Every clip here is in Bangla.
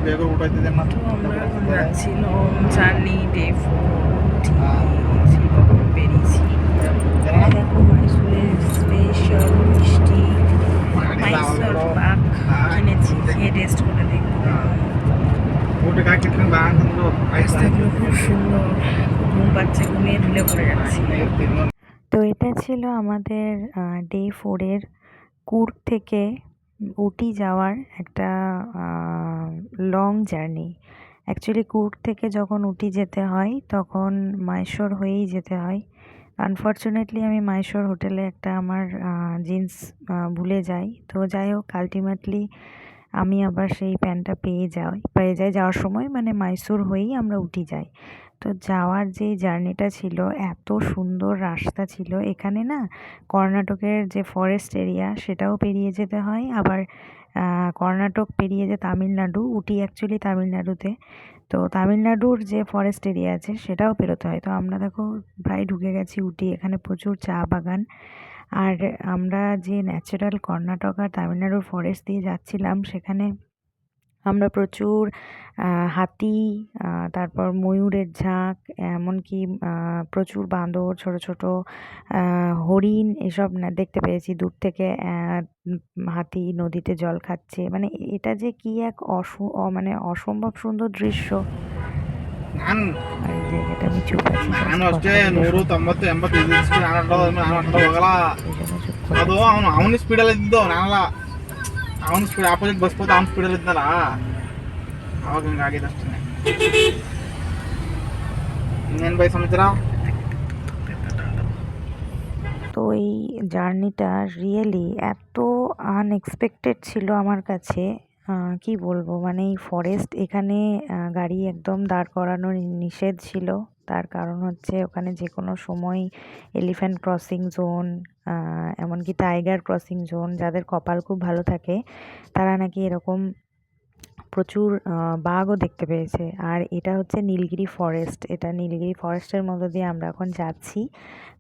তো আমরা এখন যাচ্ছি লং জার্নি ডে 4 বেরিয়েছি। দেখো মাইসুরের স্পেশাল মিষ্টি মাইসুর পাক কিনেছি, খেয়ে টেস্ট করে দেখবো। রাস্তাগুলো খুব সুন্দর, ঘুম পাচ্ছে, ঘুমিয়ে ঢুলে পড়ে যাচ্ছি। তো এটা ছিল আমাদের ডে 4-এর কুর্গ থেকে উটি যাওয়ার একটা লং জার্নি। অ্যাকচুয়ালি কুর্গ থেকে যখন উটি যেতে হয় তখন মাইশোর হয়েই যেতে হয়। আনফর্চুনেটলি আমি মাইশোর হোটেলে একটা আমার জিন্স ভুলে যাই। তো যাই হোক, আলটিমেটলি আমি আবার সেই প্যান্টটা পেয়ে যাই যাওয়ার সময়, মানে মাইসোর হয়েই আমরা উটি যাই। তো যাওয়ার যে জার্নিটা ছিল, এত সুন্দর রাস্তা ছিল। এখানে না কর্ণাটকের যে ফরেস্ট এরিয়া সেটাও পেরিয়ে যেতে হয়, আবার কর্ণাটক পেরিয়ে যে তামিলনাড়ু, উটি অ্যাকচুয়ালি তামিলনাড়ুতে, তো তামিলনাড়ুর যে ফরেস্ট এরিয়া আছে সেটাও পেরোতে হয়। তো আমরা দেখো প্রায় ঢুকে গেছি উটি। এখানে প্রচুর চা বাগান, আর আমরা যে ন্যাচারাল কর্ণাটক আর তামিলনাড়ুর ফরেস্ট দিয়ে যাচ্ছিলাম, সেখানে আমরা প্রচুর হাতি, তারপর ময়ূরের ঝাঁক, এমনকি প্রচুর বাঁদর, ছোট ছোট হরিণ এসব না দেখতে পেয়েছি দূর থেকে। হাতি নদীতে জল খাচ্ছে, মানে এটা যে কি এক মানে অসম্ভব সুন্দর দৃশ্য। আর এই জায়গাটা আমি চুপ আছি, ಅದು ಅವನ ಸ್ಪೀಡಲ್ಲಿ ಇದ್ದಿದ್ದು ನಾನಲ್ಲ, ಅವನ ಸ್ಪೀಡ್ ಆಪೋಸಿಟ್ ಬಸ್ ಹೋದ ಅವನ ಸ್ಪೀಡಲ್ಲಿ ಇದ್ನಲ್ಲ, ಅವಾಗ ಹಿಂಗಾಗಿದೆ ಅಷ್ಟೇ. ಇನ್ನೇನು ಬೈ ಸಮಾಚಾರ? তো এই জার্নিটা রিয়েলি এত আনএক্সপেক্টেড ছিল আমার কাছে, কি বলবো। মানে এই ফরেস্ট, এখানে গাড়ি একদম দাঁড় করানোর নিষেধ ছিল। তার কারণ হচ্ছে ওখানে যে কোনো সময় এলিফ্যান্ট ক্রসিং জোন, এমনকি টাইগার ক্রসিং জোন, যাদের কপাল খুব ভালো থাকে তারা নাকি এরকম প্রচুর বাঘও দেখতে পেয়েছে। আর এটা হচ্ছে নীলগিরি ফরেস্ট, এটা নীলগিরি ফরেস্টের মধ্য দিয়ে আমরা এখন যাচ্ছি।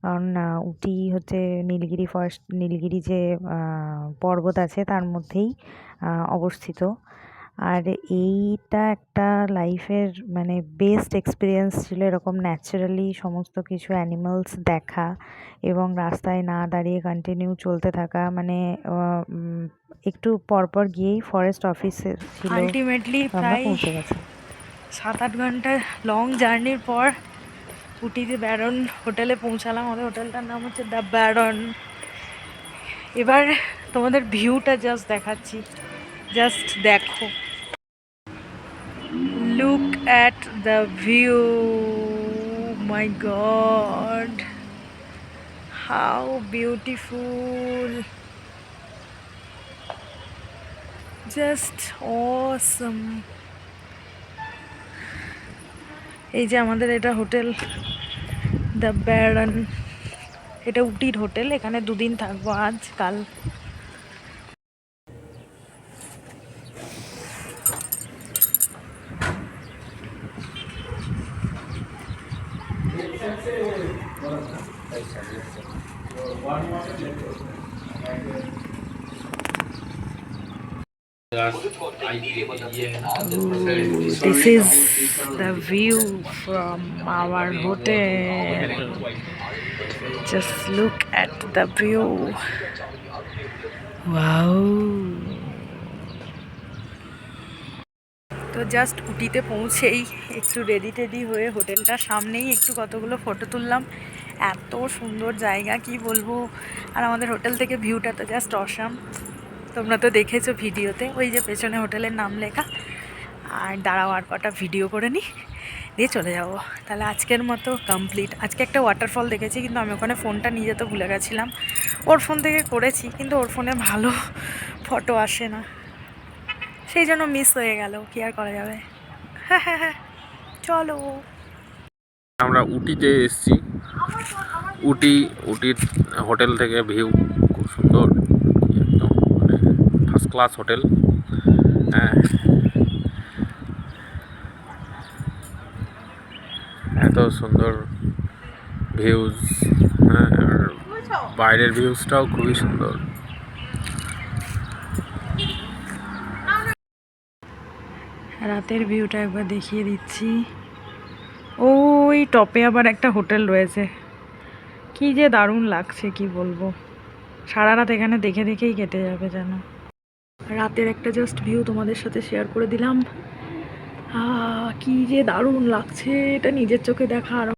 কারণ উটি হচ্ছে নীলগিরি যে পর্বত আছে তার মধ্যেই অবস্থিত। আর এইটা একটা লাইফের মানে বেস্ট এক্সপিরিয়েন্স ছিল, এরকম ন্যাচারালি সমস্ত কিছু অ্যানিমালস দেখা এবং রাস্তায় না দাঁড়িয়ে কন্টিনিউ চলতে থাকা। মানে একটু পরপর গিয়েই ফরেস্ট অফিসে ছিল, আলটিমেটলি আমরা প্রায় পৌঁছে গেছি। 7-8 ঘন্টার লং জার্নির পর উটিতে ব্যারন হোটেলে পৌঁছালাম। আমাদের হোটেলটার নাম হচ্ছে দ্য ব্যারন। এবার তোমাদের ভিউটা জাস্ট দেখাচ্ছি, জাস্ট দেখো, look at the view, my god, how beautiful, just অসম। এই যে আমাদের এটা হোটেল দ্য ব্যারন, এটা উটির হোটেল। এখানে 2 দিন থাকবো, আজ কাল। This is the view from our hotel. Just look at the view. Wow. তো জাস্ট উটিতে পৌঁছেই একটু রেডি টেডি হয়ে হোটেলটার সামনেই একটু কতগুলো ফটো তুললাম। এত সুন্দর জায়গা, কি বলবো। আর আমাদের হোটেল থেকে ভিউটা তো জাস্ট অসাম, তোমরা তো দেখেছো ভিডিওতে। ওই যে পেছনে হোটেলের নাম লেখা। আর দাঁড়াও আর কটা ভিডিও করে নিই, দিয়ে চলে যাবো। তাহলে আজকের মতো কমপ্লিট। আজকে একটা ওয়াটারফল দেখেছি, কিন্তু আমি ওখানে ফোনটা নিয়ে যেতে ভুলে গেছিলাম। ওর ফোন থেকে করেছি, কিন্তু ওর ফোনে ভালো ফটো আসে না, সেই জন্য মিস হয়ে গেল। কি আর করা যাবে। হ্যাঁ হ্যাঁ হ্যাঁ, চলো। আমরা উটিতে এসেছি। উটির হোটেল থেকে ভিউ খুব সুন্দর, একদম মানে ফার্স্ট ক্লাস হোটেল। হ্যাঁ, এত সুন্দর ভিউজ। হ্যাঁ, আর বাইরের ভিউজটাও খুবই সুন্দর। রাতের ভিউটা একবার দেখিয়ে দিচ্ছি। ওই টপে আবার একটা হোটেল রয়েছে, কি যে দারুণ লাগছে কি বলবো, সারা রাত এখানে দেখে দেখেই কেটে যাবে যেন। রাতের একটা জাস্ট ভিউ তোমাদের সাথে শেয়ার করে দিলাম। কি যে দারুণ লাগছে, এটা নিজের চোখে দেখা আর